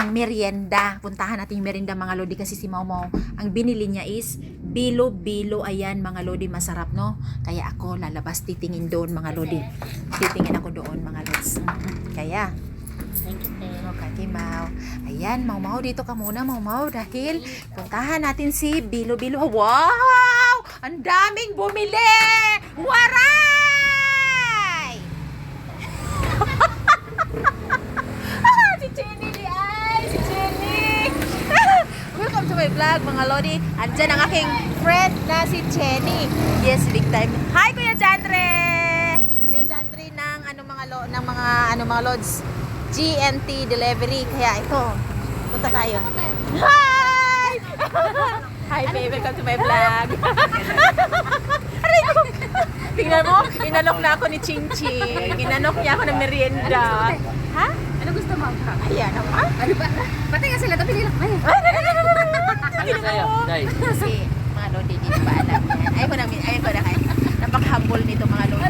ng merienda. Puntahan natin yung merienda mga lodi kasi si Maumaw, ang binili niya is bilo-bilo. Ayan mga lodi, masarap no. Kaya ako lalabas titingin doon mga lodi. Titingin ako doon mga lods. Kaya Thank you, te. okay, Mau. Ayan, Maumaw, dito ka muna, Maumaw, dahil puntahan natin si Bilo-Bilo. Wow! Ang daming bumili! Waray! Si Jenny di ay! Si Jenny! Welcome to my vlog, mga lodi. Andyan ang aking friend na si Jenny. Yes, big time. Hi, Kuya Jandre! Kuya Jandre ng mga lods. GNT delivery. Kaya ito, punta tayo. Hi! Hi babe, welcome to my vlog. Aray ko! Tingnan mo, inalok na ako ni Ching Ching. Inanok niya ako ng merienda. Ha? Ano gusto mo? Ayan, ha? Ano ba? Pati nga sila, tapi nila. Ay, Ano sa'yo? Day. Kasi mga lodi, di ba alam yan. Ayaw ko na kayo. Napaka-humble nito mga lodi.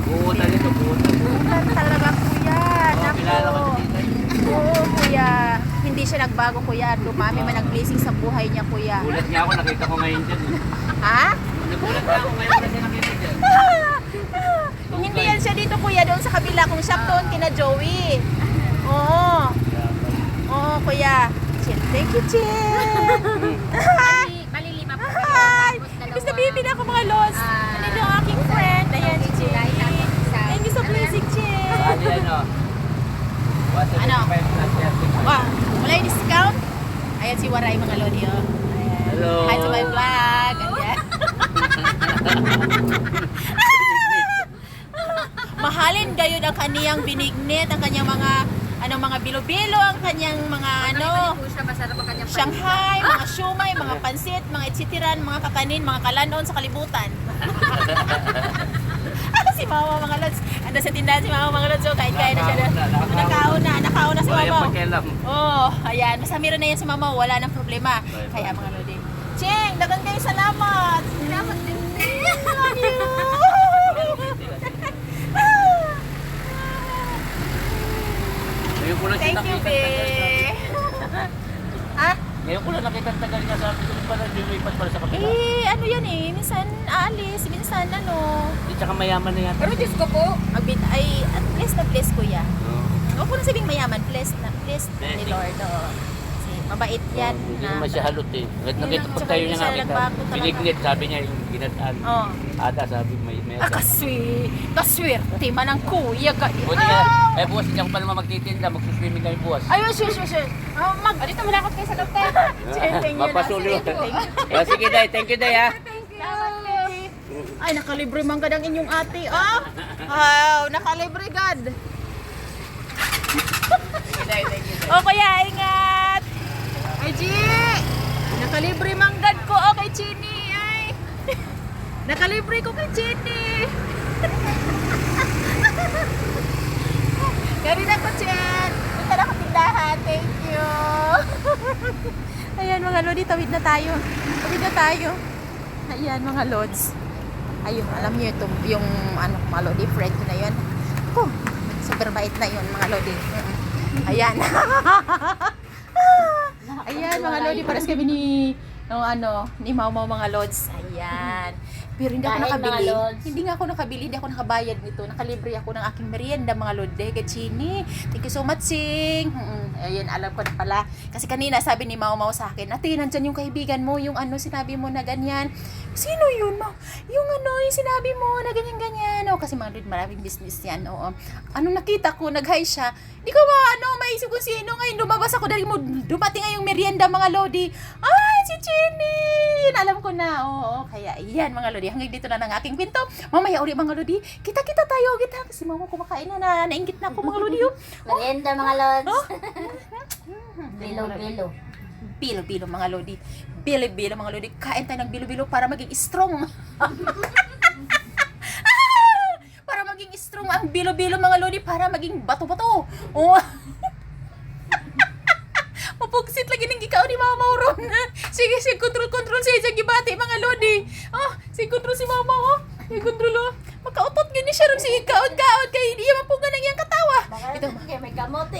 Buutan ito, buutan. Bukan talaga kuya. Oh, kilala ko si Tita. Oo kuya. Hindi siya nagbago kuya. Dumami man ang blessing sa buhay niya kuya. Gulat niya ako, nakita ko ngayon dyan. Ha? Nagulat niya ako ngayon kasi nakita dyan. Hindi yan siya dito kuya. Doon sa kabila kong shop doon kina Joey. Oo. Oo kuya. Chin. Thank you, Chin. bali lima po. Hi! Ibig sabihin din ako mga lods. Ano yung aking friend? Ayan si Chin. Thank you so blessing, Chin. Bali ano? Ano? 175 plus 30. Wow, wala yung discount? Ayan si Waray mga lodi, oh. Ayan. Hello. Hi to my vlog. Ayan. Mahalin gayon ang kaniyang binignit, ang kanyang mga bilo-bilo, ang kanyang mga Po siya, masarap ang kanyang Shanghai, mga siomai, mga pansit, mga etsitiran, mga kakanin, mga kalanon sa kalibutan. Si Mama mga lods. Anda sa tindahan si Mama mga lods. So, kain-kain na siya. Nakauna si Wala yung Mama. pakialam. Oh, ayan. Basta meron na yan si Mama. Wala nang problema. Kaya mga lodi. Cheng, dagan kayo salamat. Salamat din. Love you. Ngayon ko lang siya Thank you, nakita babe. Ha? Ngayon ko lang nakita ang tagal niya sa akin. Kung pala lumipat pala sa kapila. Ano yan eh. Minsan aalis. Minsan ano. Di tsaka mayaman na yan. Pero Diyos ko po. Ay, at least na bless kuya. Oo. Huwag ko na sabing mayaman. Blessed ni Blessing. Lord. Oo. Kasi mabait yan. Hindi na, naman siya halot eh. Nakita lang, pag tsaka tayo hindi niya siya nakita. nagbago talaga. Pinignit, sabi niya yung ginataan. Oo. Ata sabi may Kaswerte man ang kuya ka. Buti nga, eh buwas hindi ako pa naman magtitinda, magsuswimming kami buwas. Ayun, sure. Dito malakot kayo sa doktor. Thank you. Mapasulo. Thank you. Sige day, thank you day ha. Ay, nakalibre man kadang inyong ate. Oh! Wow, nakalibre God. Oh, kaya ingat. Ay, G! Nakalibre man God ko. Oh, kay Chini. Ay. Nakalibre ko kay Chini. Gari na ko, Chen. Punta na ko tindahan. Thank you. Ayan, mga lodi. Tawid na tayo. Ayan, mga lods. Ayun, alam niyo ito, yung mga lodi, friend ko na yun. Ako, super bait na yun, mga lodi. Ayan. Ayan, mga lodi, pares kami ni Mau mga lods. Ayan. Pero hindi ako Dahil, nakabili. mga lods. Hindi nga ako nakabili, hindi ako nakabayad nito. Nakalibre ako ng aking merienda, mga lodi. Gachini. Thank you so much, Sing. Ayan, alam ko na pala. Kasi kanina sabi ni Mau sa akin, ate, nandyan yung kaibigan mo, yung sinabi mo na ganyan. Sino yun, Mau? Yung sinabi mo na ganyan-ganyan. Oh, kasi mga lodi, maraming business yan. Oo. Nakita ko, nag-hi siya. Di ko maisip kung sino ngayon. Lumabas ako dahil dumating nga yung merienda, mga lodi. Ay, si Jenny! Alam ko na. Oo, kaya yan, mga lodi. Hanggang dito na ng aking kwento. Mamaya ulit, mga lodi. Kita-kita tayo. Kasi mama kumakain na. Nainggit na ako, mga lodi. Merienda mga lods. Bilo-bilo. Bilo-bilo, mga lodi. Bilo-bilo, mga lodi. Kain tayo ng bilo-bilo para maging strong. Para maging strong ang bilo-bilo, mga lodi. Para maging bato-bato. Oh. Mapugsit lagi ng ikaw ni Mama Ron. Sige, control siya gibati, mga lodi. Oh, control si Mama, oh. Control, oh. Makautot gani siya ron, sige, kaon kay hindi mapuga ng iyang katawa. Ito, may kamote.